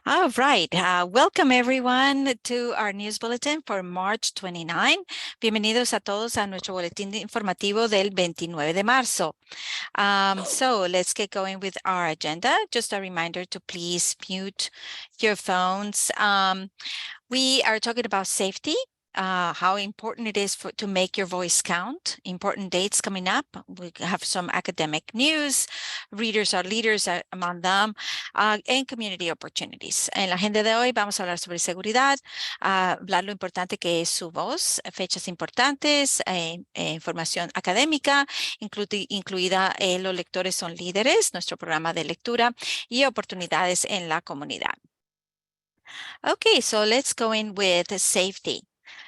All right. Welcome everyone to our news bulletin for March 29. Bienvenidos a todos a nuestro boletín informativo del 29 de marzo. So let's get going with our agenda. Just a reminder to please mute your phones. We are talking about safety. How important it is to make your voice count. Important dates coming up. We have some academic news. Readers are leaders among them. And community opportunities. En la agenda de hoy vamos a hablar sobre seguridad, hablar lo importante que es su voz, fechas importantes, información académica, incluida los lectores son líderes, nuestro programa de lectura y oportunidades en la comunidad. Okay, so let's go in with safety.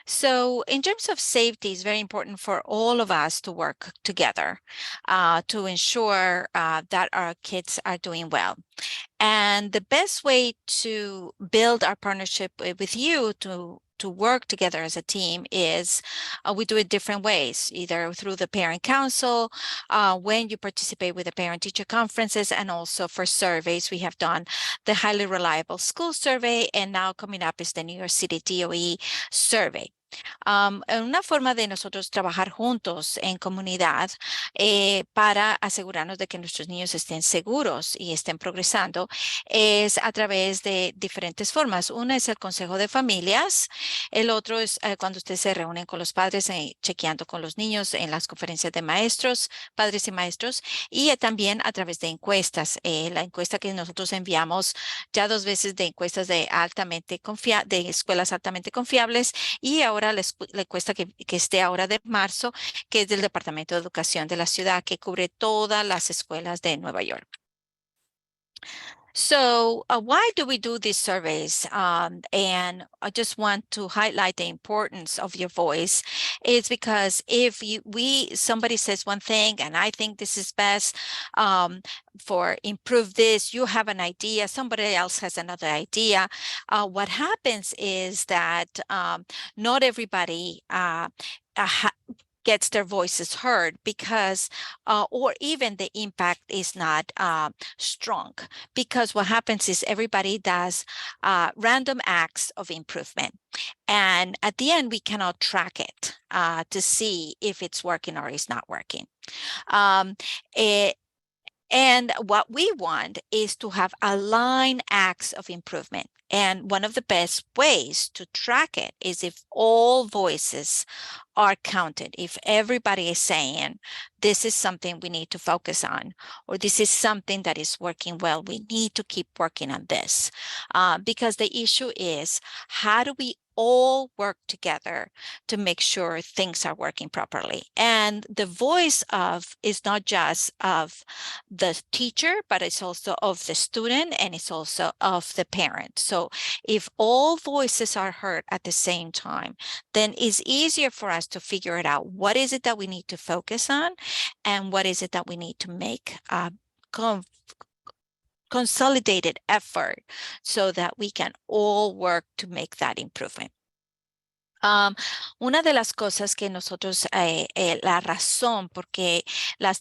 So in terms of safety, it's very important for all of us to work together to ensure that our kids are doing well. And the best way to build our partnership with you to work together as a team is we do it different ways, either through the parent council, when you participate with the parent-teacher conferences, and also for surveys. We have done the Highly Reliable School Survey, and now coming up is the New York City DOE survey. Una forma de nosotros trabajar juntos en comunidad para asegurarnos de que nuestros niños estén seguros y estén progresando es a través de diferentes formas. Una es el consejo de familias, el otro es cuando ustedes se reúnen con los padres chequeando con los niños en las conferencias de maestros, padres y maestros, y también a través de encuestas. La encuesta que nosotros enviamos ya 2 veces de encuestas de escuelas altamente confiables, y ahora la encuesta que esté ahora de marzo, que es del Departamento de Educación de la ciudad, que cubre todas las escuelas de Nueva York. So why do we do these surveys? And I just want to highlight the importance of your voice. It's because if somebody says one thing and I think this is best for improve this, you have an idea, somebody else has another idea. What happens is that not everybody gets their voices heard because, or even the impact is not strong, because what happens is everybody does random acts of improvement. And at the end, we cannot track it to see if it's working or it's not working. And what we want is to have aligned acts of improvement. And one of the best ways to track it is if all voices are counted. If everybody is saying, this is something we need to focus on, or this is something that is working well, we need to keep working on this. Because the issue is, how do we all work together to make sure things are working properly? And the voice is not just of the teacher, but it's also of the student, and it's also of the parent. So if all voices are heard at the same time, then it's easier for us to figure it out. What is it that we need to focus on, and what is it that we need to make consolidated effort so that we can all work to make that improvement? Una de las cosas que nosotros, la razón por qué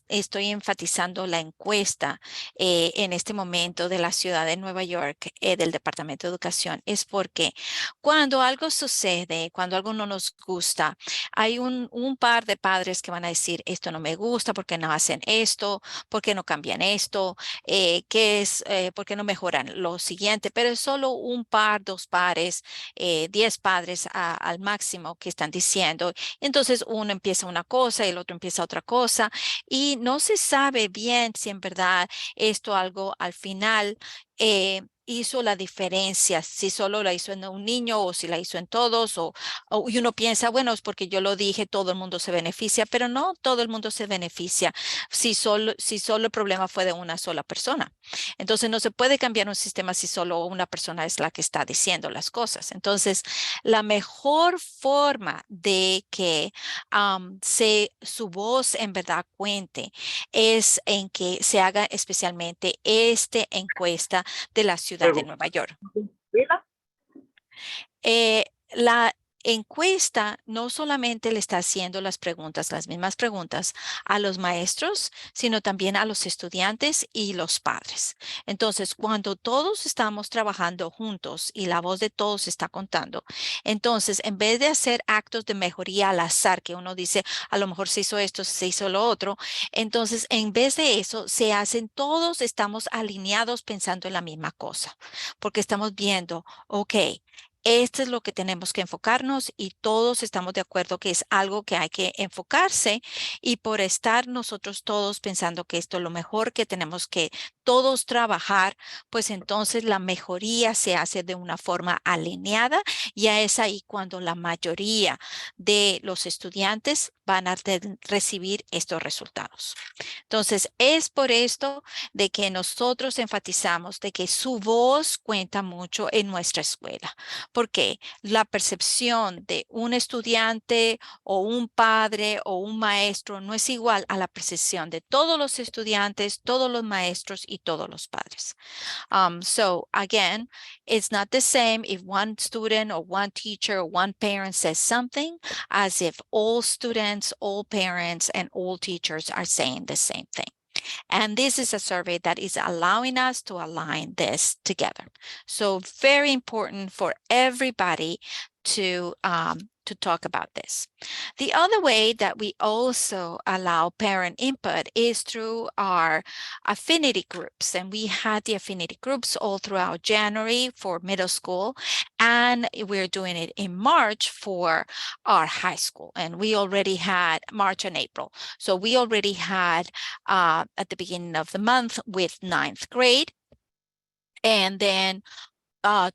estoy enfatizando la encuesta en este momento de la ciudad de Nueva York, del Departamento de Educación, es porque cuando algo sucede, cuando algo no nos gusta, hay un par de padres que van a decir, esto no me gusta, ¿por qué no hacen esto? ¿Por qué no cambian esto? ¿Por qué no mejoran lo siguiente? Pero es solo un par, 2 pares, 10 padres al máximo que están diciendo. Entonces uno empieza una cosa y el otro empieza otra cosa, y no se sabe bien si en verdad esto algo al final hizo la diferencia, si solo la hizo en un niño o si la hizo en todos, y uno piensa, bueno, es porque yo lo dije, todo el mundo se beneficia, pero no todo el mundo se beneficia si solo el problema fue de una sola persona. Entonces no se puede cambiar un sistema si solo una persona es la que está diciendo las cosas. Entonces, la mejor forma de que su voz en verdad cuente es en que se haga especialmente esta encuesta de la ciudad de Nueva York. encuesta no solamente le está haciendo las preguntas, las mismas preguntas a los maestros, sino también a los estudiantes y los padres. Entonces, cuando todos estamos trabajando juntos y la voz de todos está contando, entonces, en vez de hacer actos de mejoría al azar, que uno dice, a lo mejor se hizo esto, se hizo lo otro, entonces, en vez de eso, se hacen todos, estamos alineados pensando en la misma cosa, porque estamos viendo, ok, esto es lo que tenemos que enfocarnos y todos estamos de acuerdo que es algo que hay que enfocarse y por estar nosotros todos pensando que esto es lo mejor que tenemos que todos trabajar, pues entonces la mejoría se hace de una forma alineada y es ahí cuando la mayoría de los estudiantes van a recibir estos resultados. Entonces, es por esto de que nosotros enfatizamos de que su voz cuenta mucho en nuestra escuela, porque la percepción de un estudiante o un padre o un maestro no es igual a la percepción de todos los estudiantes, todos los maestros y todos los padres. So again, it's not the same if one student or one teacher or one parent says something as if all students, all parents, and all teachers are saying the same thing. And this is a survey that is allowing us to align this together. So very important for everybody to talk about this. The other way that we also allow parent input is through our affinity groups. And we had the affinity groups all throughout January for middle school. And we're doing it in March for our high school. And we already had March and April. So we already had at the beginning of the month with 9th grade. And then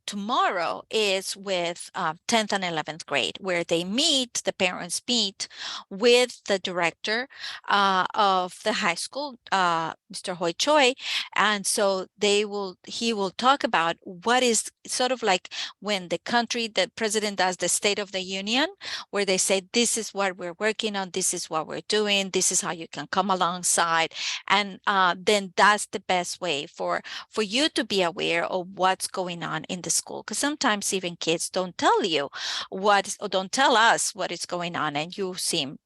tomorrow is with 10th and 11th grade, where they meet, the parents meet with the director of the high school, Mr. Hoi Choi. And so he will talk about what is sort of like when the president does the State of the Union, where they say, this is what we're working on, this is what we're doing, this is how you can come alongside. And then that's the best way for you to be aware of what's going on in the school, because sometimes even kids don't tell you or don't tell us what is going on, and you seem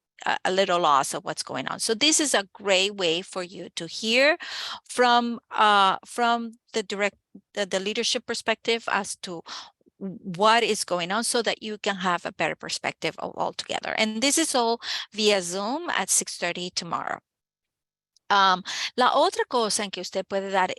a little lost of what's going on. So this is a great way for you to hear from the leadership perspective as to what is going on so that you can have a better perspective of all together. And this is all via Zoom at 6:30 tomorrow. La otra cosa en que usted puede dar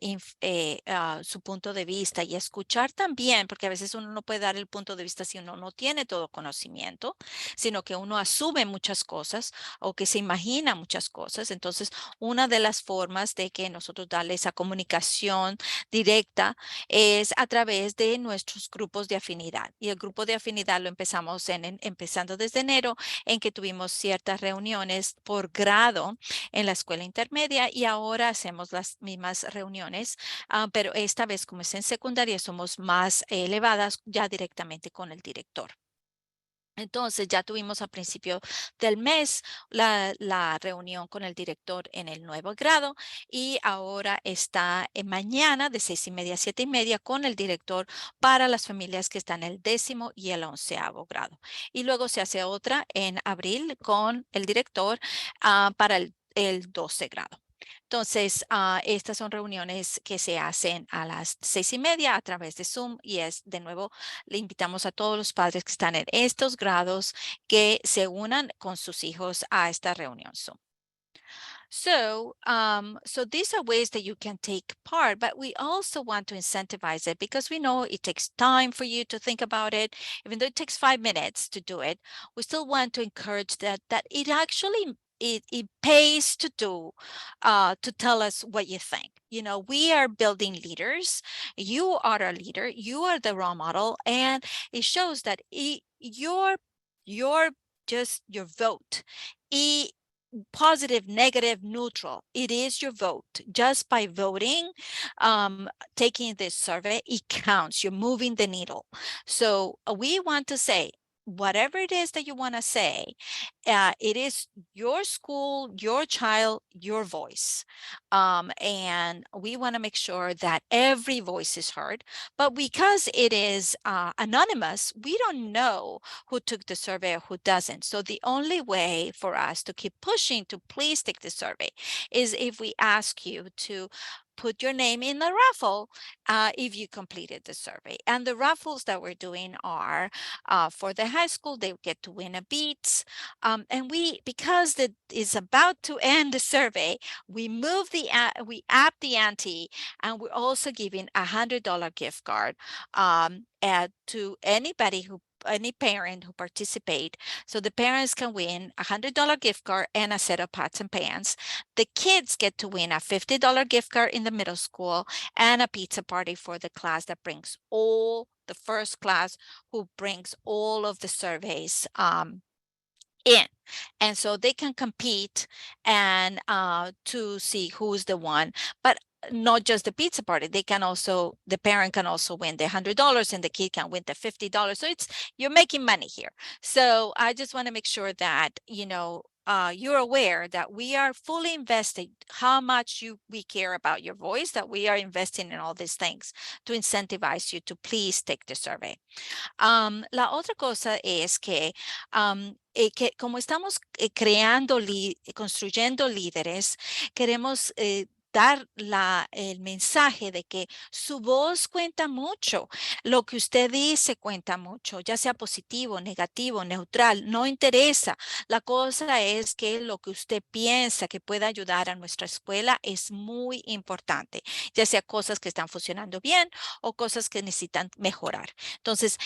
su punto de vista y escuchar también, porque a veces uno no puede dar el punto de vista si uno no tiene todo conocimiento, sino que uno asume muchas cosas o que se imagina muchas cosas. Entonces, una de las formas de que nosotros darle esa comunicación directa es a través de nuestros grupos de afinidad. Y el grupo de afinidad lo empezamos empezando desde enero, en que tuvimos ciertas reuniones por grado en la escuela intermedia y ahora hacemos las mismas reuniones, pero esta vez como es en secundaria somos más elevadas ya directamente con el director. Entonces ya tuvimos a principio del mes la reunión con el director en el nuevo grado y ahora está mañana de 6:30 a 7:30 con el director para las familias que están en el 10º y el 11º grado. Y luego se hace otra en abril con el director para el 12 grado. Entonces, estas son reuniones que se hacen a las 6:30 a través de Zoom y es de nuevo, le invitamos a todos los padres que están en estos grados que se unan con sus hijos a esta reunión Zoom. So these are ways that you can take part, but we also want to incentivize it because we know it takes time for you to think about it. Even though it takes 5 minutes to do it, we still want to encourage that it actually it pays to do, to tell us what you think. You know, we are building leaders. You are a leader. You are the role model, and it shows that your just your vote. Positive, negative, neutral. It is your vote. Just by voting, taking this survey, it counts. You're moving the needle. So we want to say, whatever it is that you want to say, it is your school, your child, your voice. And we want to make sure that every voice is heard. But because it is anonymous, we don't know who took the survey or who doesn't. So the only way for us to keep pushing to please take the survey is if we ask you to put your name in the raffle if you completed the survey. And the raffles that we're doing are for the high school, they get to win a Beats. And because it is about to end the survey, we we up the ante, and we're also giving $100 gift card to any parent who participate. So the parents can win $100 gift card and a set of pots and pans. The kids get to win a $50 gift card in the middle school and a pizza party for the class that brings the first class who brings all of the surveys in. And so they can compete and to see who's the one. But not just the pizza party, the parent can also win the $100 and the kid can win the $50. So you're making money here. So I just want to make sure that, you're aware that we are fully invested, how much we care about your voice, that we are investing in all these things to incentivize you to please take the survey. La otra cosa es que como estamos construyendo líderes, queremos dar el mensaje de que su voz cuenta mucho, lo que usted dice cuenta mucho, ya sea positivo, negativo, neutral, no interesa. La cosa es que lo que usted piensa que puede ayudar a nuestra escuela es muy importante, ya sea cosas que están funcionando bien o cosas que necesitan mejorar. Entonces,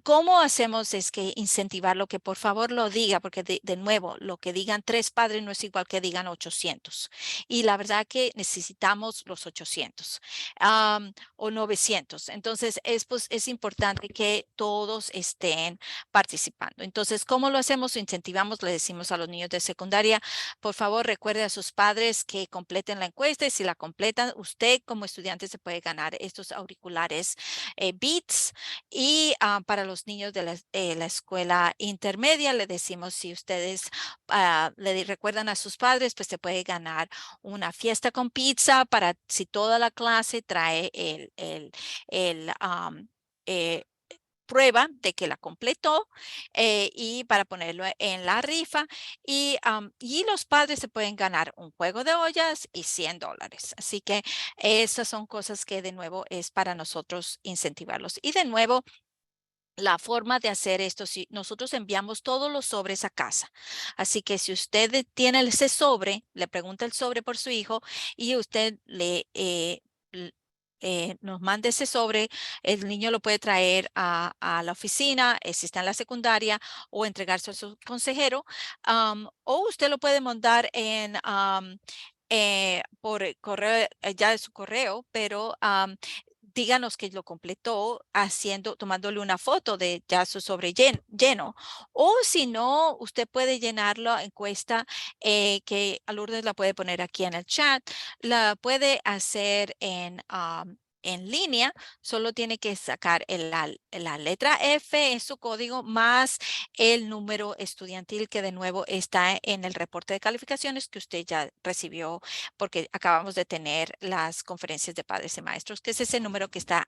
¿cómo hacemos? Es que incentivarlo, que por favor lo diga, porque de nuevo, lo que digan 3 padres no es igual que digan 800. Y la verdad que necesitamos los 800 o 900. Entonces, es importante que todos estén participando. Entonces, ¿cómo lo hacemos? Incentivamos, le decimos a los niños de secundaria, por favor, recuerde a sus padres que completen la encuesta, y si la completan, usted como estudiante se puede ganar estos auriculares Beats. Y para los niños de la escuela intermedia, le decimos, si ustedes le recuerdan a sus padres, pues se puede ganar una fiesta con pizza para si toda la clase trae el eh, prueba de que la completó y para ponerlo en la rifa. Y los padres se pueden ganar un juego de ollas y $100. Así que esas son cosas que de nuevo es para nosotros incentivarlos. Y de nuevo, la forma de hacer esto, si nosotros enviamos todos los sobres a casa. Así que si usted tiene ese sobre, le pregunta el sobre por su hijo y usted nos manda ese sobre, el niño lo puede traer a la oficina, si está en la secundaria, o entregarse a su consejero, o usted lo puede mandar por correo, ya de su correo, pero díganos que lo completó tomándole una foto de ya su sobre lleno. O si no, usted puede llenar la encuesta que a Lourdes la puede poner aquí en el chat. La puede hacer en línea, solo tiene que sacar la letra F en su código más el número estudiantil que de nuevo está en el reporte de calificaciones que usted ya recibió porque acabamos de tener las conferencias de padres y maestros, que es ese número que está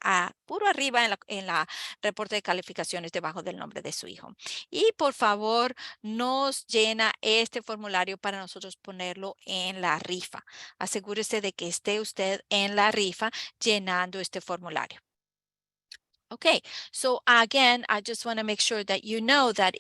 puro arriba en la reporte de calificaciones debajo del nombre de su hijo. Y por favor, nos llena este formulario para nosotros ponerlo en la rifa. Asegúrese de que esté usted en la rifa llenando este formulario. Okay, so again, I just want to make sure that you know that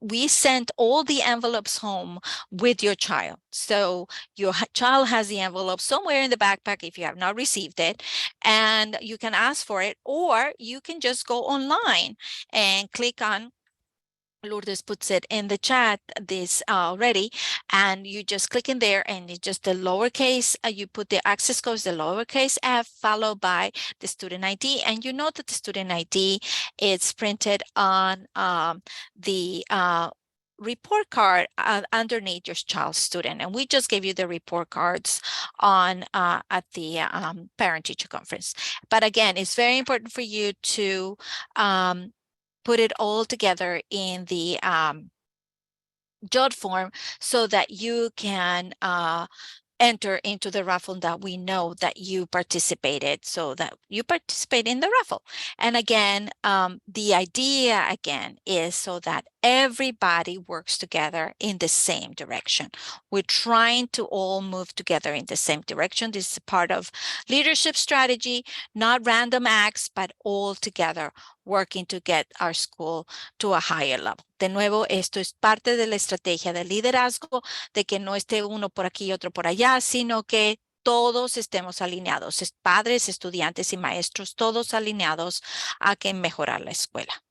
we sent all the envelopes home with your child. So your child has the envelope somewhere in the backpack if you have not received it, and you can ask for it, or you can just go online and click on Lourdes puts it in the chat this already, and you just click in there and it's just the lowercase, you put the access code, the lowercase f followed by the student ID, and you know that the student ID is printed on the report card underneath your child's student. And we just gave you the report cards at the parent teacher conference. But again, it's very important for you to put it all together in the jot form so that you can enter into the raffle that we know that you participated, so that you participate in the raffle. And again, the idea again is so that everybody works together in the same direction. We're trying to all move together in the same direction. This is part of leadership strategy, not random acts, but all together working to get our school to a higher level. De nuevo, esto es parte de la estrategia de liderazgo, de que no esté uno por aquí y otro por allá, sino que todos estemos alineados, padres, estudiantes y maestros, todos alineados a que mejorar la escuela.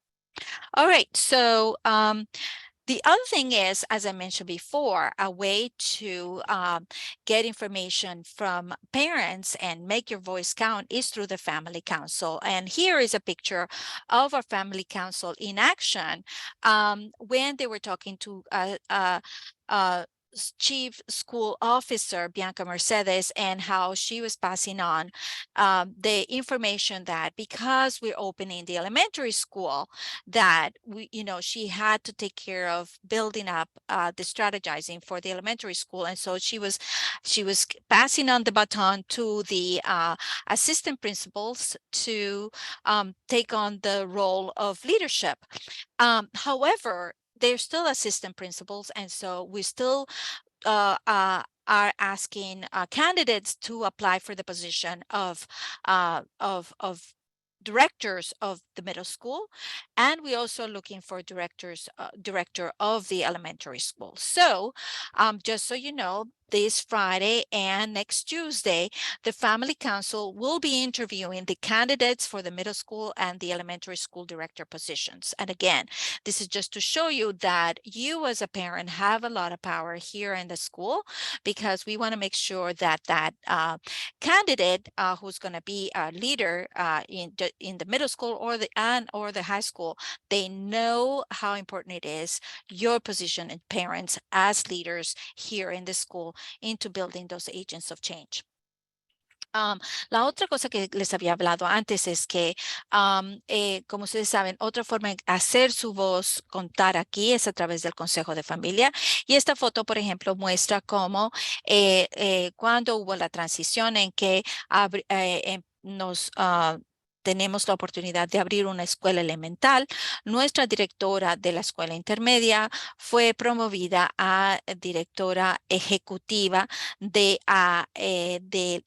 All right, so the other thing is, as I mentioned before, a way to get information from parents and make your voice count is through the family council. And here is a picture of our family council in action when they were talking to Chief School Officer Bianca Mercedes, and how she was passing on the information that because we're opening the elementary school, that she had to take care of building up the strategizing for the elementary school. And so she was passing on the baton to the assistant principals to take on the role of leadership. However, they're still assistant principals, and so we still are asking candidates to apply for the position of directors of the middle school, and we're also looking for director of the elementary school. So just so you know, this Friday and next Tuesday, the Family Council will be interviewing the candidates for the middle school and the elementary school director positions. And again, this is just to show you that you as a parent have a lot of power here in the school, because we want to make sure that that candidate who's going to be a leader in the middle school or the high school, they know how important it is, your position and parents as leaders here in the school, into building those agents of change. La otra cosa que les había hablado antes es que, como ustedes saben, otra forma de hacer su voz contar aquí es a través del Consejo de Familia. Y esta foto, por ejemplo, muestra cómo cuando hubo la transición en que nos tenemos la oportunidad de abrir una escuela elemental, nuestra directora de la escuela intermedia fue promovida a directora ejecutiva de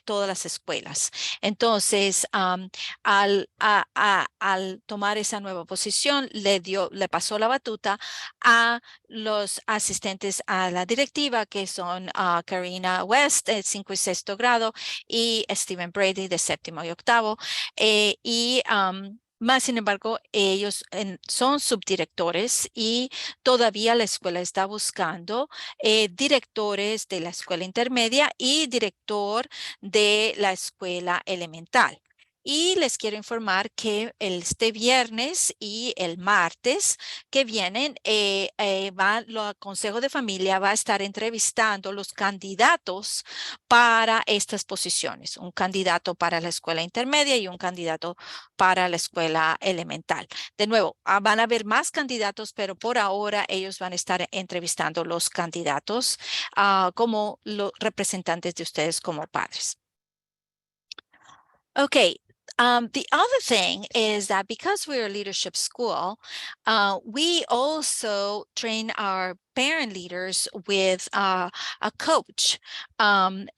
todas las escuelas. Entonces, al tomar esa nueva posición, le pasó la batuta a los asistentes a la directiva, que son Karina West, de 5 y 6 grado, y Stephen Brady, de 7º y 8º. Y más sin embargo, ellos son subdirectores, y todavía la escuela está buscando directores de la escuela intermedia y director de la escuela elemental. Y les quiero informar que este viernes y el martes que vienen, el Consejo de Familia va a estar entrevistando los candidatos para estas posiciones, un candidato para la escuela intermedia y un candidato para la escuela elemental. De nuevo, van a haber más candidatos, pero por ahora ellos van a estar entrevistando los candidatos como los representantes de ustedes como padres. Okay. The other thing is that because we're a leadership school, we also train our parent leaders with a coach. And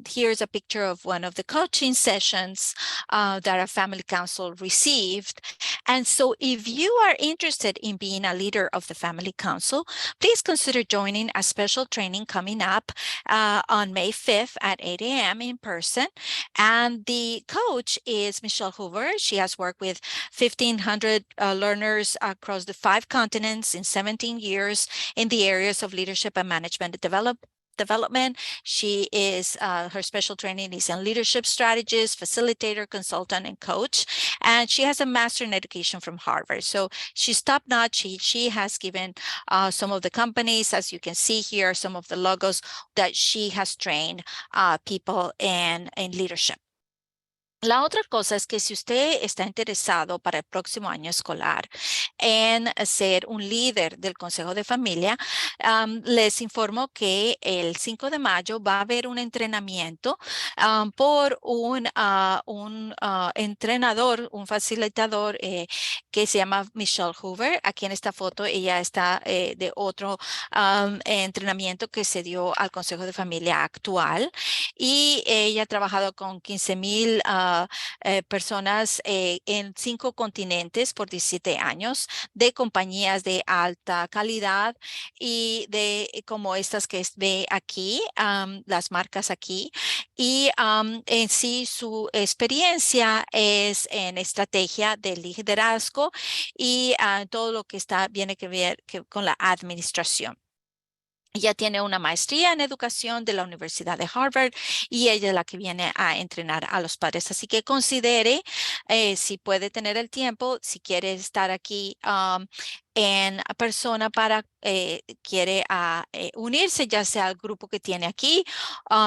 here's a picture of one of the coaching sessions that our family council received. And so if you are interested in being a leader of the family council, please consider joining a special training coming up on May 5th at 8 a.m. in person. And the coach is Michelle Hoover. She has worked with 1,500 learners across the 5 continents in 17 years in the areas of leadership and management development. She is her special training is in leadership strategist, facilitator, consultant, and coach. And she has a master in education from Harvard. So she's top notch. She has given some of the companies, as you can see here, some of the logos that she has trained people in leadership. La otra cosa es que si usted está interesado para el próximo año escolar en ser un líder del Consejo de Familia, les informo que el 5 de mayo va a haber un entrenamiento por un entrenador, un facilitador que se llama Michelle Hoover. Aquí en esta foto ella está de otro entrenamiento que se dio al Consejo de Familia actual y ella ha trabajado con 15,000 personas en 5 continentes por 17 años de compañías de alta calidad y de como estas que ve aquí, las marcas aquí. Y en sí su experiencia es en estrategia de liderazgo y todo lo que viene que ver con la administración. Ella tiene una maestría en educación de la Universidad de Harvard y ella es la que viene a entrenar a los padres. Así que considere si puede tener el tiempo, si quiere estar aquí en persona para quiere unirse ya sea al grupo que tiene aquí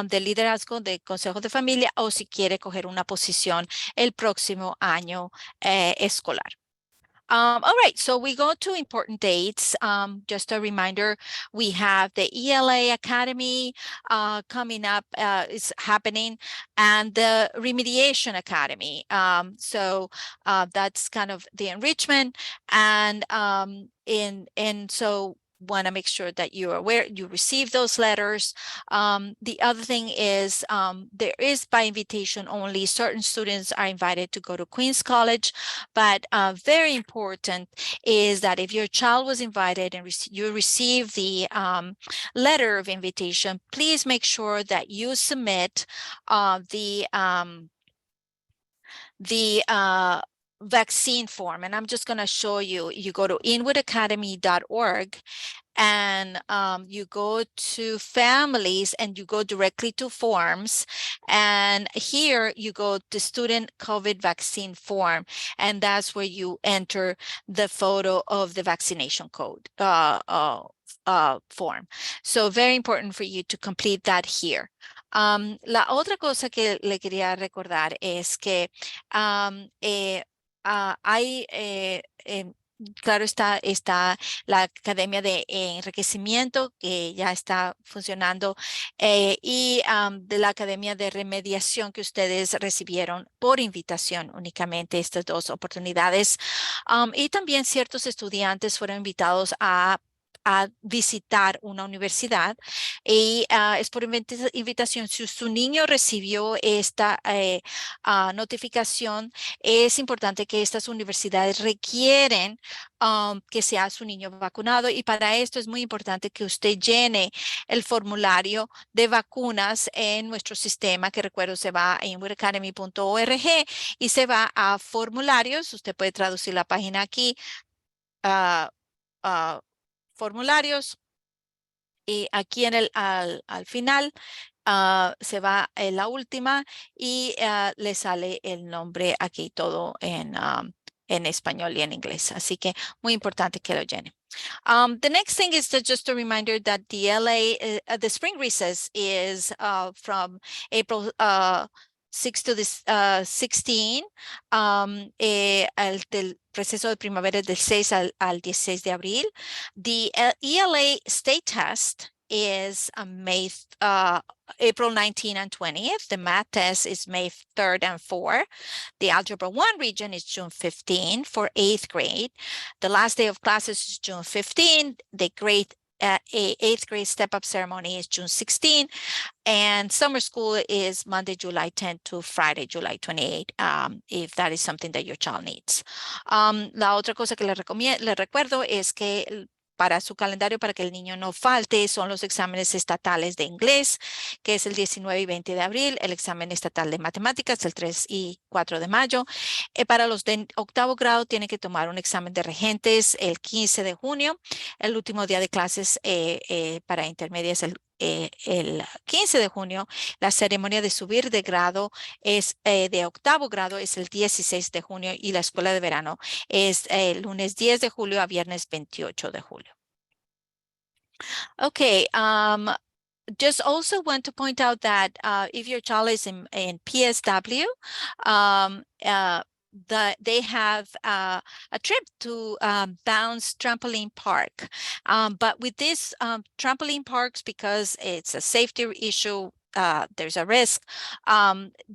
de liderazgo de consejos de familia o si quiere coger una posición el próximo año escolar. All right, so we go to important dates. Just a reminder, we have the ELA Academy coming up, is happening, and the Remediation Academy. So that's kind of the enrichment, and so want to make sure that you're aware you receive those letters. The other thing is there is by invitation only. Certain students are invited to go to Queens College, but very important is that if your child was invited and you receive the letter of invitation, please make sure that you submit the vaccine form. And I'm just going to show you. You go to inwoodacademy.org and you go to families and you go directly to forms. And here you go to student COVID vaccine form. And that's where you enter the photo of the vaccination code form. So very important for you to complete that here. La otra cosa que le quería recordar es que hay claro está la Academia de Enriquecimiento que ya está funcionando y de la Academia de Remediación que ustedes recibieron por invitación únicamente estas dos oportunidades. Y también ciertos estudiantes fueron invitados a visitar una universidad y es por invitación. Si su niño recibió esta notificación, es importante que estas universidades requieren que sea su niño vacunado y para esto es muy importante que usted llene el formulario de vacunas en nuestro sistema que recuerdo se va a inwoodacademy.org y se va a formularios. Usted puede traducir la página aquí. Formularios y aquí al final se va en la última y le sale el nombre aquí todo en español y en inglés. Así que muy importante que lo llene. The next thing is just a reminder that the the spring recess is from April 6 to 16. Del receso de primavera del 6 al 16 de abril. The ELA state test is April 19 and 20th. The math test is May 3rd and 4th. The Algebra 1 region is June 15 for 8th grade. The last day of classes is June 15. The 8th grade step-up ceremony is June 16. And summer school is Monday, July 10 to Friday, July 28, if that is something that your child needs. La otra cosa que le recuerdo es que para su calendario, para que el niño no falte, son los exámenes estatales de inglés, que es el 19 y 20 de abril, el examen estatal de matemáticas, el 3 y 4 de mayo. Para los de octavo grado, tienen que tomar un examen de regentes el 15 de junio. El último día de clases para intermedias el 15 de junio. La ceremonia de subir de grado es de octavo grado, es el 16 de junio y la escuela de verano es el lunes 10 de julio a viernes 28 de julio. Okay, just also want to point out that if your child is in PSW, they have a trip to Bounce Trampoline Park. But with this trampoline parks, because it's a safety issue, there's a risk.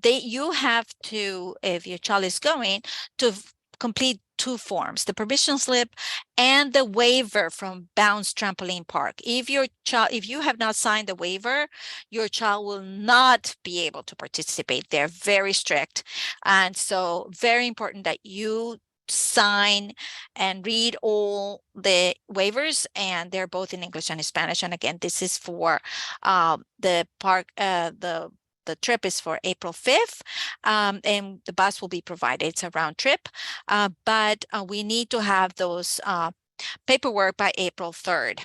You have to, if your child is going, to complete two forms: the permission slip and the waiver from Bounce Trampoline Park. If you have not signed the waiver, your child will not be able to participate. They're very strict. And so very important that you sign and read all the waivers, and they're both in English and in Spanish. And again, this is for the park, the trip is for April 5th, and the bus will be provided. It's a round trip, but we need to have those paperwork by April 3rd.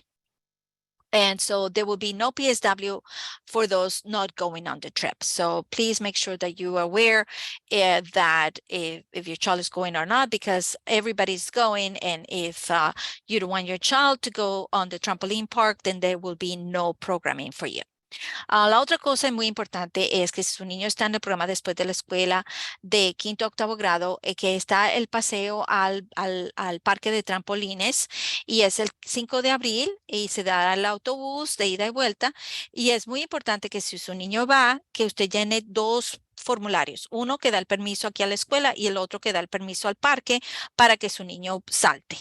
And so there will be no PSW for those not going on the trip. So please make sure that you are aware that if your child is going or not, because everybody's going. And if you don't want your child to go on the trampoline park, then there will be no programming for you. La otra cosa muy importante es que si su niño está en el programa después de la escuela de quinto a octavo grado, que está el paseo al parque de trampolines, y es el 5 de abril y se da el autobús de ida y vuelta. Y es muy importante que si su niño va, que usted llene dos formularios, uno que da el permiso aquí a la escuela y el otro que da el permiso al parque para que su niño salte.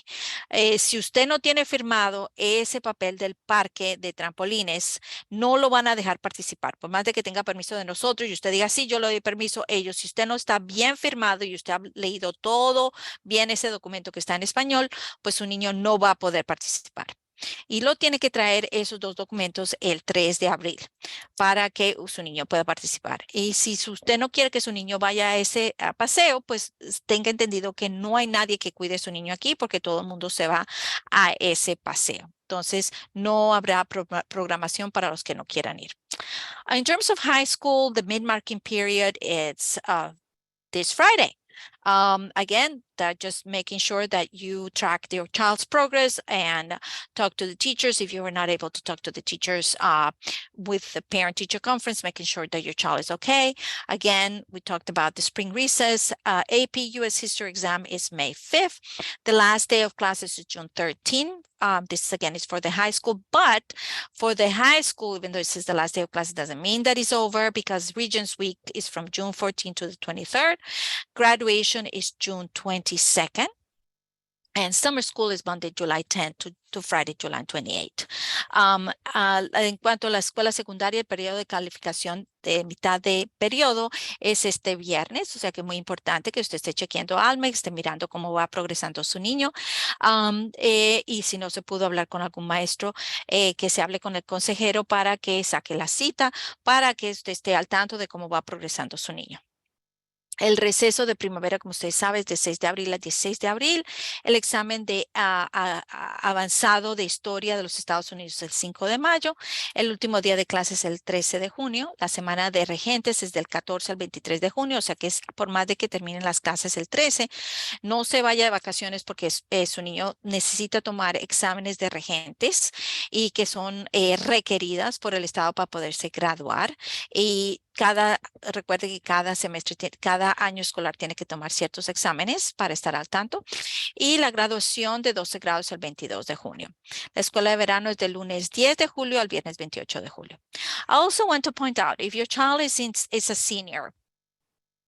Si usted no tiene firmado ese papel del parque de trampolines, no lo van a dejar participar, por más de que tenga permiso de nosotros y usted diga, sí, yo le doy permiso. Ellos, si usted no está bien firmado y usted ha leído todo bien ese documento que está en español, pues su niño no va a poder participar. Y lo tiene que traer esos dos documentos el 3 de abril para que su niño pueda participar. Y si usted no quiere que su niño vaya a ese paseo, pues tenga entendido que no hay nadie que cuide a su niño aquí, porque todo el mundo se va a ese paseo. Entonces, no habrá programación para los que no quieran ir. In terms of high school, the mid-marking period, it's this Friday. Again, that just making sure that you track your child's progress and talk to the teachers. If you were not able to talk to the teachers with the parent-teacher conference, making sure that your child is okay. Again, we talked about the spring recess. AP US History exam is May 5th. The last day of classes is June 13th. This again is for the high school, but for the high school, even though it says the last day of classes, doesn't mean that it's over, because Regents Week is from June 14th to the 23rd. Graduation is June 22nd. And summer school is Monday, July 10th to Friday, July 28th. En cuanto a la escuela secundaria, el periodo de calificación de mitad de periodo es este viernes, o sea que es muy importante que usted esté chequeando Alma, esté mirando cómo va progresando su niño. Y si no se pudo hablar con algún maestro, que se hable con el consejero para que saque la cita, para que usted esté al tanto de cómo va progresando su niño. El receso de primavera, como ustedes saben, es de 6 de abril a 16 de abril. El examen de avanzado de historia de los Estados Unidos es el 5 de mayo. El último día de clases es el 13 de junio. La semana de regentes es del 14 al 23 de junio, o sea que es por más de que terminen las clases el 13. No se vaya de vacaciones porque su niño necesita tomar exámenes de regentes y que son requeridas por el Estado para poderse graduar. Y recuerde que cada semestre, cada año escolar tiene que tomar ciertos exámenes para estar al tanto. Y la graduación de 12 grados el 22 de junio. La escuela de verano es del lunes 10 de julio al viernes 28 de julio. I also want to point out, if your child is a senior,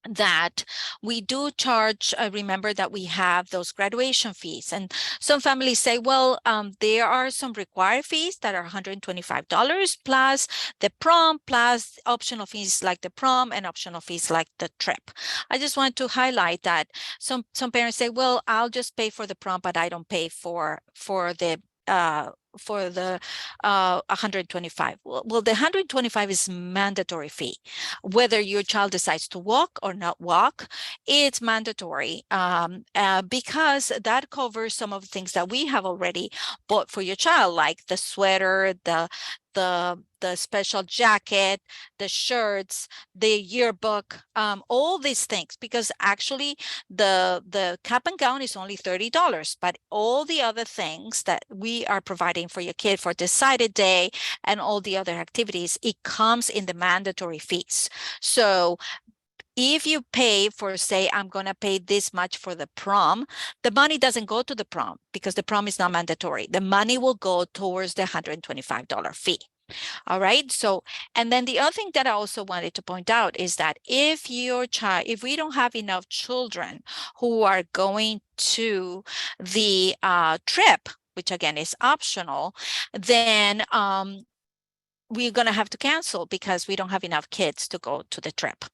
that we do charge, remember that we have those graduation fees. And some families say, well, there are some required fees that are $125 plus the prom, plus optional fees like the prom and optional fees like the trip. I just want to highlight that some parents say, well, I'll just pay for the prom, but I don't pay for the 125. Well, the 125 is mandatory fee. Whether your child decides to walk or not walk, it's mandatory because that covers some of the things that we have already bought for your child, like the sweater, the the special jacket, the shirts, the yearbook, all these things, because actually the cap and gown is only $30, but all the other things that we are providing for your kid for decided day and all the other activities, it comes in the mandatory fees. So if you pay for, say, I'm going to pay this much for the prom, the money doesn't go to the prom because the prom is not mandatory. The money will go towards the $125 fee. All right. So, and then the other thing that I also wanted to point out is that if we don't have enough children who are going to the trip, which again is optional, then we're going to have to cancel because we don't have enough kids to go to the trip.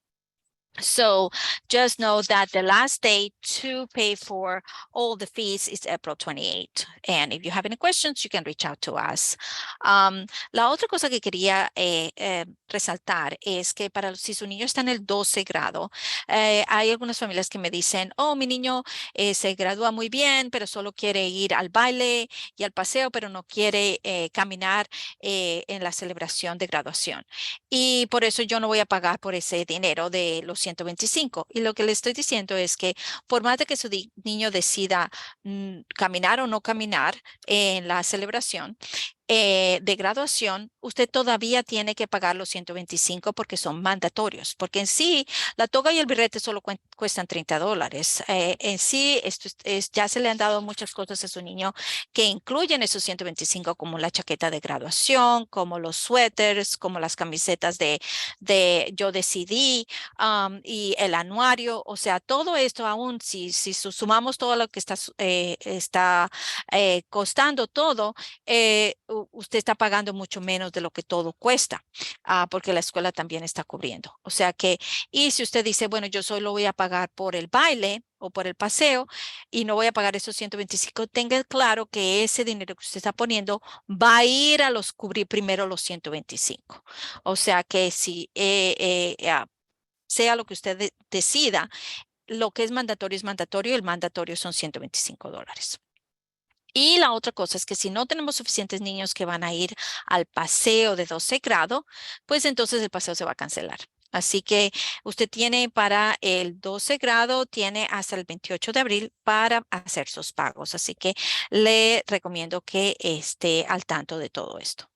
So just know that the last day to pay for all the fees is April 28. And if you have any questions, you can reach out to us. La otra cosa que quería resaltar es que si su niño está en el 12 grado, hay algunas familias que me dicen, oh, mi niño se gradúa muy bien, pero solo quiere ir al baile y al paseo, pero no quiere caminar en la celebración de graduación. Y por eso yo no voy a pagar por ese dinero de los 125. Y lo que le estoy diciendo es que por más de que su niño decida caminar o no caminar en la celebración de graduación, usted todavía tiene que pagar los 125 porque son mandatorios, porque en sí la toga y el birrete solo cuestan $30. En sí, ya se le han dado muchas cosas a su niño que incluyen esos 125, como la chaqueta de graduación, como los suéteres, como las camisetas de yo decidí, y el anuario. O sea, todo esto, aún si sumamos todo lo que está costando todo, usted está pagando mucho menos de lo que todo cuesta, porque la escuela también está cubriendo. O sea que, y si usted dice, bueno, yo solo voy a pagar por el baile o por el paseo y no voy a pagar esos 125, tenga claro que ese dinero que usted está poniendo va a ir a cubrir primero los 125. O sea que si sea lo que usted decida, lo que es mandatorio, el mandatorio son $125. Y la otra cosa es que si no tenemos suficientes niños que van a ir al paseo de 12 grado, pues entonces el paseo se va a cancelar. Así que usted tiene para el 12 grado, tiene hasta el 28 de abril para hacer sus pagos. Así que le recomiendo que esté al tanto de todo esto.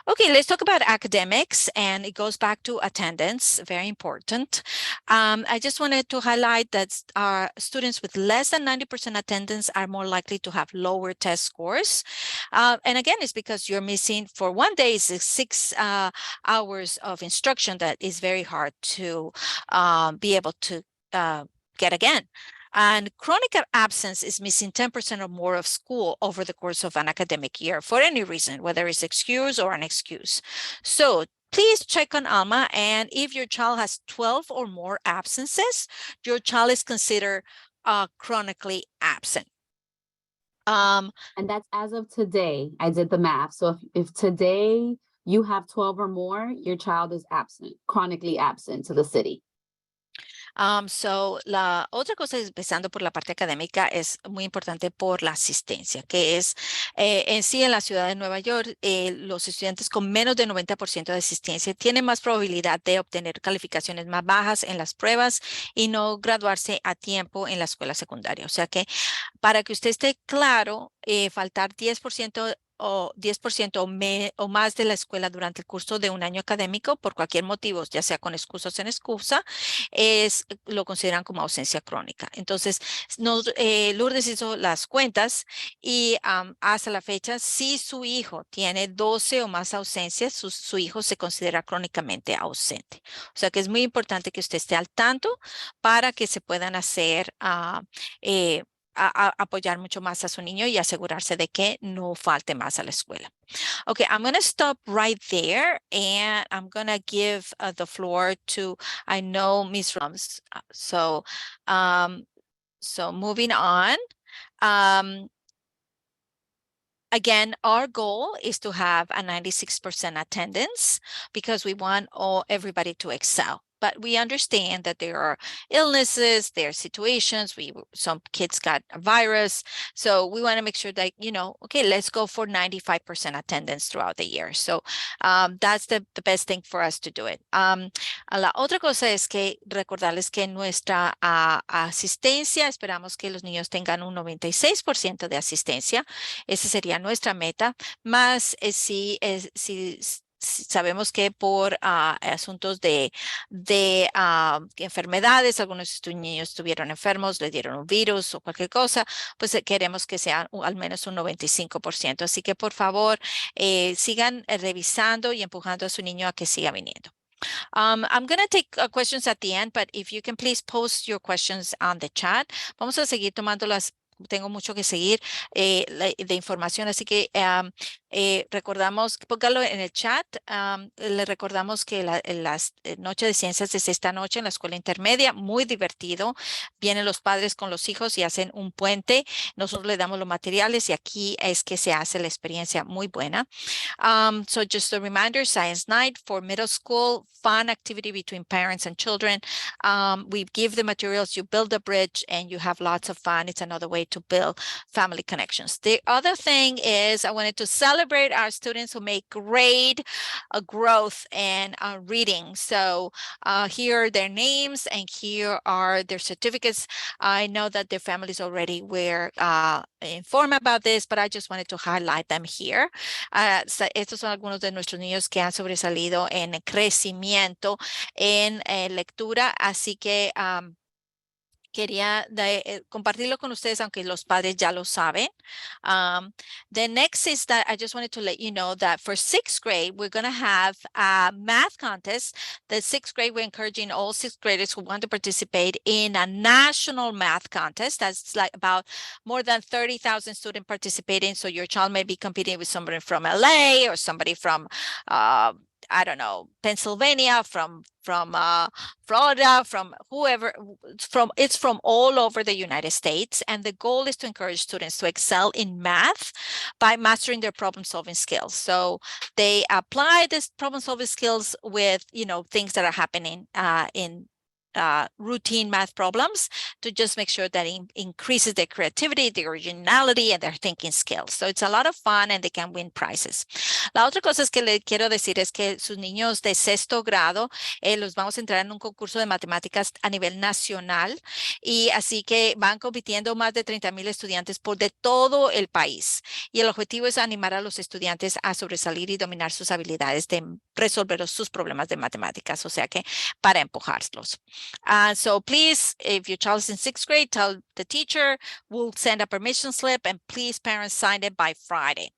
Okay, let's talk about academics, and it goes back to attendance, very important. I just wanted to highlight that our students with less than 90% attendance are more likely to have lower test scores. And again, it's because you're missing for one day, it's 6 hours of instruction that is very hard to be able to get again. And chronic absence is missing 10% or more of school over the course of an academic year for any reason, whether it's excuse or an excuse. So please check on Alma, and if your child has 12 or more absences, your child is considered chronically absent. And that's as of today. I did the math. So if today you have 12 or more, your child is absent, chronically absent to the city. So la otra cosa, empezando por la parte académica, es muy importante por la asistencia, que es en sí en la ciudad de Nueva York, los estudiantes con menos de 90% de asistencia tienen más probabilidad de obtener calificaciones más bajas en las pruebas y no graduarse a tiempo en la escuela secundaria. O sea que para que usted esté claro, faltar 10% o 10% o más de la escuela durante el curso de un año académico por cualquier motivo, ya sea con excusa o sin excusa, lo consideran como ausencia crónica. Entonces, Lourdes hizo las cuentas y hasta la fecha, si su hijo tiene 12 o más ausencias, su hijo se considera crónicamente ausente. O sea que es muy importante que usted esté al tanto para que se puedan hacer apoyar mucho más a su niño y asegurarse de que no falte más a la escuela. Okay, I'm going to stop right there, and I'm going to give the floor to, I know, Ms. Rums. So moving on. Again, our goal is to have a 96% attendance because we want everybody to excel. but we understand that there are illnesses, there are situations, some kids got a virus. So we want to make sure that, okay, let's go for 95% attendance throughout the year. So that's the best thing for us to do it. La otra cosa es que recordarles que nuestra asistencia, esperamos que los niños tengan un 96% de asistencia. Esa sería nuestra meta. Más si sabemos que por asuntos de enfermedades, algunos de niños estuvieron enfermos, le dieron un virus o cualquier cosa, pues queremos que sea al menos un 95%. Así que por favor, sigan revisando y empujando a su niño a que siga viniendo. I'm going to take questions at the end, but if you can please post your questions on the chat. Vamos a seguir tomándolas. Tengo mucho que seguir de información, así que recordamos, póngalo en el chat. Le recordamos que las noches de ciencias es esta noche en la escuela intermedia, muy divertido. Vienen los padres con los hijos y hacen un puente. Nosotros le damos los materiales y aquí es que se hace la experiencia muy buena. So just a reminder, Science Night for middle school, fun activity between parents and children. We give the materials, you build a bridge, and you have lots of fun. It's another way to build family connections. The other thing is I wanted to celebrate our students who make great growth in reading. So here are their names and here are their certificates. I know that their families already were informed about this, but I just wanted to highlight them here. Estos son algunos de nuestros niños que han sobresalido en crecimiento en lectura, así que quería compartirlo con ustedes, aunque los padres ya lo saben. The next is that I just wanted to let you know that for 6th grade, we're going to have a math contest. The 6th grade, we're encouraging all 6th graders who want to participate in a national math contest. That's like about more than 30,000 students participating. So your child may be competing with somebody from LA or somebody from I don't know, Pennsylvania, from Florida, from whoever, it's from all over the United States. And the goal is to encourage students to excel in math by mastering their problem-solving skills. So they apply this problem-solving skills with, things that are happening in routine math problems to just make sure that it increases their creativity, their originality, and their thinking skills. So it's a lot of fun and they can win prizes. La otra cosa es que le quiero decir es que sus niños de 6º grado los vamos a entrar en un concurso de matemáticas a nivel nacional y así que van compitiendo más de 30,000 estudiantes de todo el país. Y el objetivo es animar a los estudiantes a sobresalir y dominar sus habilidades de resolver sus problemas de matemáticas, o sea que para empujarlos. So please, if your child is in 6th grade, tell the teacher, we'll send a permission slip and please parents sign it by Friday.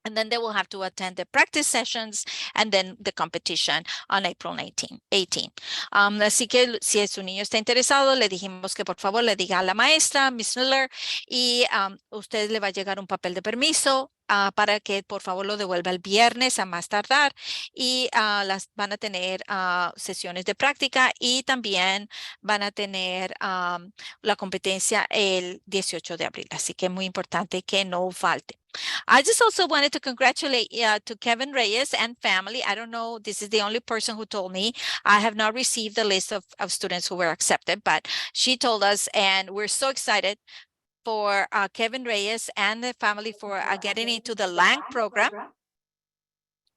And then they will have to attend the practice sessions and then the competition on April 18. Así que si su niño está interesado, le dijimos que por favor le diga a la maestra, Miss Miller, y usted le va a llegar un papel de permiso para que por favor lo devuelva el viernes a más tardar y van a tener sesiones de práctica y también van a tener la competencia el 18 de abril. Así que es muy importante que no falte. I just also wanted to congratulate to Kevin Reyes and family. I don't know, this is the only person who told me. I have not received the list of students who were accepted, but she told us, and we're so excited for Kevin Reyes and the family for getting into the LANG program.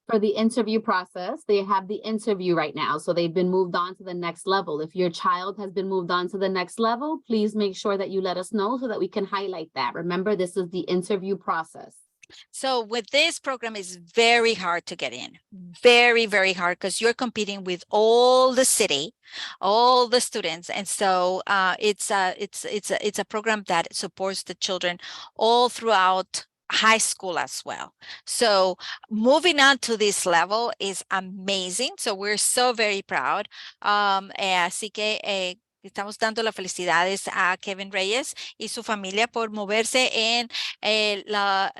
For the interview process, they have the interview right now. So they've been moved on to the next level. If your child has been moved on to the next level, please make sure that you let us know so that we can highlight that. Remember, this is the interview process. So with this program, it's very hard to get in. Very, very hard because you're competing with all the city, all the students. And so it's a program that supports the children all throughout high school as well. So moving on to this level is amazing. So we're so very proud. Así que estamos dando las felicidades a Kevin Reyes y su familia por moverse en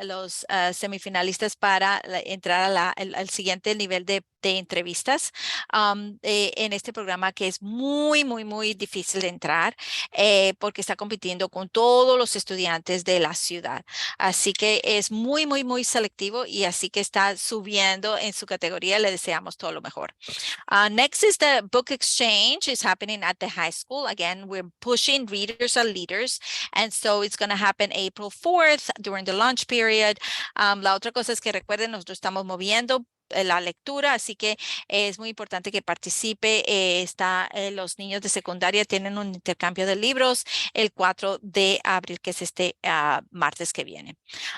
los semifinalistas para entrar al siguiente nivel de de entrevistas en este programa que es muy, muy, muy difícil de entrar porque está compitiendo con todos los estudiantes de la ciudad. Así que es muy, muy, muy selectivo y así que está subiendo en su categoría. Le deseamos todo lo mejor. Next is the book exchange is happening at the high school. Again, we're pushing readers are leaders. And so it's going to happen April 4th during the lunch period. La otra cosa es que recuerden, nosotros estamos moviendo la lectura, así que es muy importante que participe. Los niños de secundaria tienen un intercambio de libros el 4 de abril, que es este martes que viene.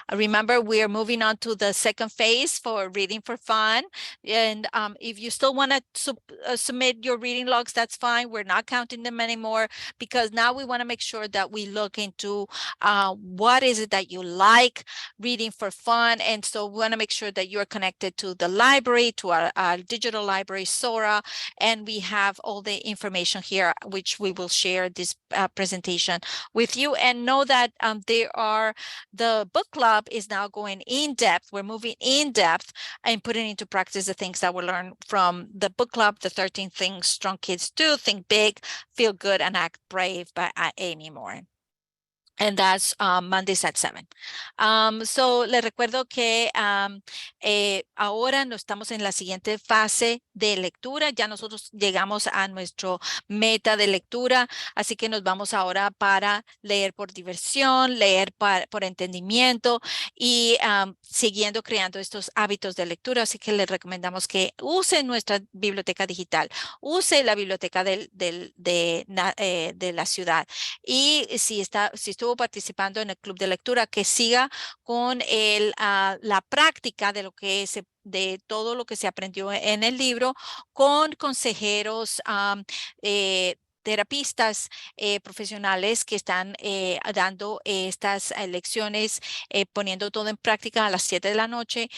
Remember, we are moving on to the second phase for reading for fun. And if you still want to submit your reading logs, that's fine. We're not counting them anymore because now we want to make sure that we look into what is it that you like reading for fun. And so we want to make sure that you're connected to the library, to our digital library, Sora, and we have all the information here, which we will share this presentation with you. And know that the book club is now going in depth. We're moving in depth and putting into practice the things that we learned from the book club, the 13 Things Strong Kids Do, Think Big, Feel Good, and Act Brave by Amy Moore. And that's Mondays at 7. So les recuerdo que ahora no estamos en la siguiente fase de lectura. Ya nosotros llegamos a nuestro meta de lectura, así que nos vamos ahora para leer por diversión, leer por entendimiento y siguiendo creando estos hábitos de lectura. Así que les recomendamos que usen nuestra biblioteca digital, use la biblioteca de la ciudad. Y si estuvo participando en el club de lectura, que siga con la práctica de todo lo que se aprendió en el libro con consejeros, terapistas profesionales que están dando estas lecciones, poniendo todo en práctica a las 7 de la noche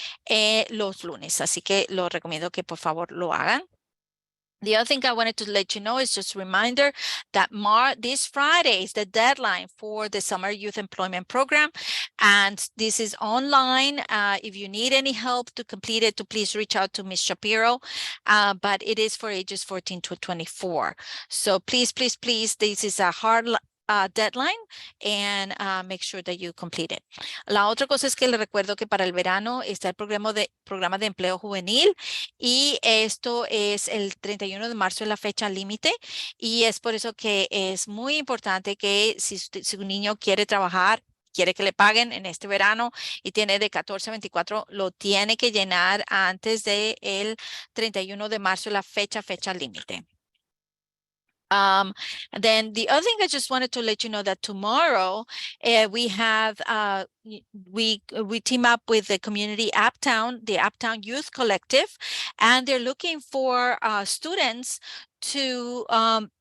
los lunes. Así que lo recomiendo que por favor lo hagan. The other thing I wanted to let you know is just a reminder that this Friday is the deadline for the Summer Youth Employment Program. And this is online. If you need any help to complete it, please reach out to Ms. Shapiro. But it is for ages 14 to 24. So please, please, please, this is a hard deadline and make sure that you complete it. La otra cosa es que les recuerdo que para el verano está el programa de empleo juvenil y esto es el 31 de marzo es la fecha límite y es por eso que es muy importante que si un niño quiere trabajar, quiere que le paguen en este verano y tiene de 14 a 24, lo tiene que llenar antes del 31 de marzo, la fecha límite. Then the other thing I just wanted to let you know that tomorrow we have we team up with the community the Uptown Youth Collective, and they're looking for students to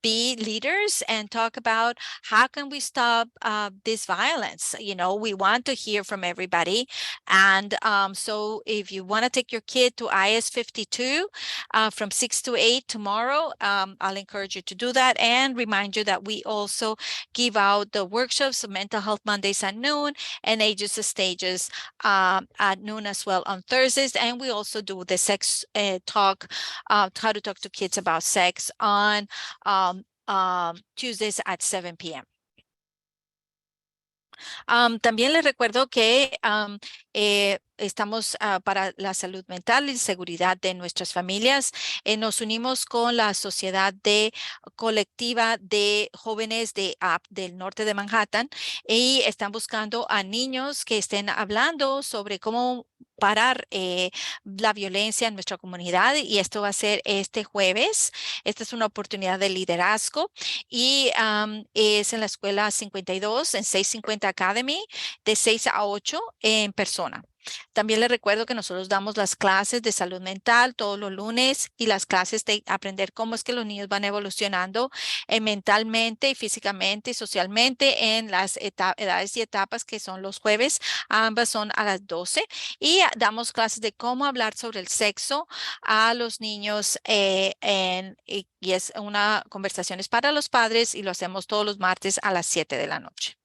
be leaders and talk about how can we stop this violence. You know, we want to hear from everybody. And so if you want to take your kid to IS 52 from 6 to 8 tomorrow, I'll encourage you to do that and remind you that we also give out the workshops of Mental Health Mondays at noon and Ages of Stages at noon as well on Thursdays. And we also do the sex talk, how to talk to kids about sex on Tuesdays at 7 p.m. También les recuerdo que estamos para la salud mental y seguridad de nuestras familias. Nos unimos con la Sociedad Colectiva de Jóvenes del Norte de Manhattan y están buscando a niños que estén hablando sobre cómo parar la violencia en nuestra comunidad y esto va a ser este jueves. Esta es una oportunidad de liderazgo y es en la escuela 52 en 650 Academy de 6 a 8 en persona. También les recuerdo que nosotros damos las clases de salud mental todos los lunes y las clases de aprender cómo es que los niños van evolucionando mentalmente y físicamente y socialmente en las edades y etapas que son los jueves. Ambas son a las 12 y damos clases de cómo hablar sobre el sexo a los niños y es una conversación para los padres y lo hacemos todos los martes a las 7 de la noche.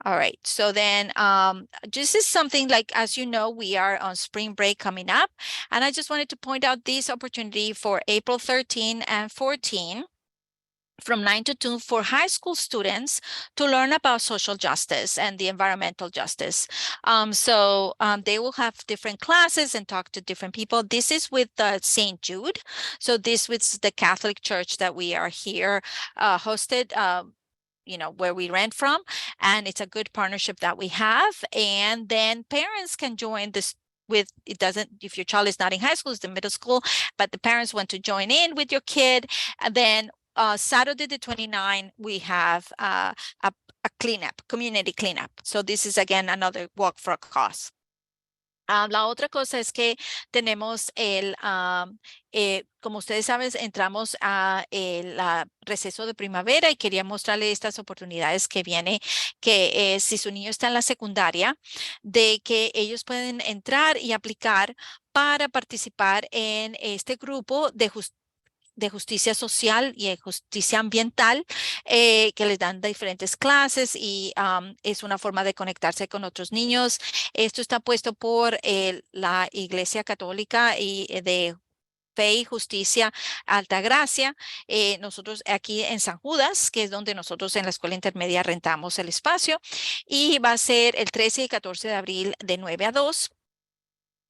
All right, so then this is something like, as you know, we are on spring break coming up, and I just wanted to point out this opportunity for April 13 and 14 from 9 to 2 for high school students to learn about social justice and the environmental justice. They will have different classes and talk to different people. This is with St. Jude. So this was the Catholic church that we are here hosted, where we rent from, and it's a good partnership that we have. And then parents can join this with, it doesn't, if your child is not in high school, it's the middle school, but the parents want to join in with your kid. And then Saturday the 29th, we have a cleanup, community cleanup. So this is again another walk for a cause. La otra cosa es que tenemos como ustedes saben, entramos a el receso de primavera y quería mostrarle estas oportunidades que viene, que si su niño está en la secundaria, de que ellos pueden entrar y aplicar para participar en este grupo de justicia social y de justicia ambiental, que les dan diferentes clases y es una forma de conectarse con otros niños. Esto está puesto por la Iglesia Católica y de Fe y Justicia Altagracia. Nosotros aquí en San Judas, que es donde nosotros en la escuela intermedia rentamos el espacio, y va a ser el 13 y 14 de abril de 9 a 2.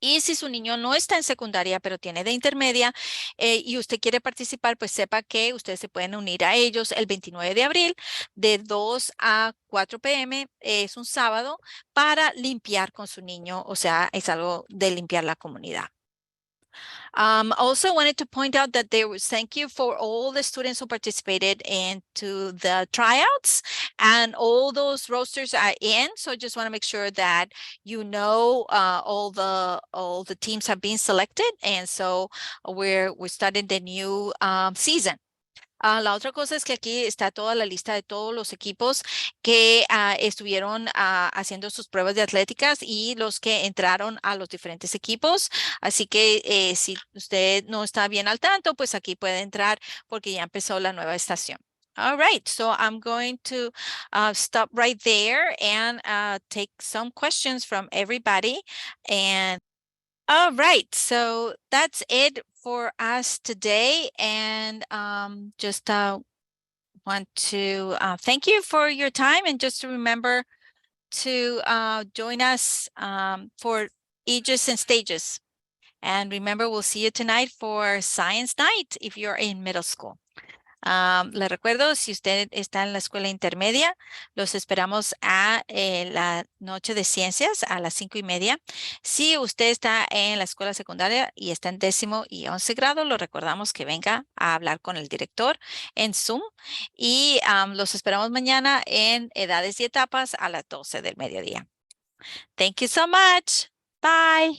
Y si su niño no está en secundaria, pero tiene de intermedia y usted quiere participar, pues sepa que ustedes se pueden unir a ellos el 29 de abril de 2 a 4 p.m. Es un sábado para limpiar con su niño, o sea, es algo de limpiar la comunidad. Also wanted to point out that there was thank you for all the students who participated into the tryouts, and all those rosters are in. So just want to make sure that all the teams have been selected, and so we're starting the new season. La otra cosa es que aquí está toda la lista de todos los equipos que estuvieron haciendo sus pruebas de atléticas y los que entraron a los diferentes equipos. Así que si usted no está bien al tanto, pues aquí puede entrar porque ya empezó la nueva estación. All right, so I'm going to stop right there and take some questions from everybody. And all right, so that's it for us today. And just want to thank you for your time, and just to remember to join us for ages and stages. And remember, we'll see you tonight for Science Night if you're in middle school. Le recuerdo, si usted está en la escuela intermedia, los esperamos a la noche de ciencias a las 5:30. Si usted está en la escuela secundaria y está en 10º y 11 grado, lo recordamos que venga a hablar con el director en Zoom. Y los esperamos mañana en edades y etapas a las 12 del mediodía. Thank you so much. Bye.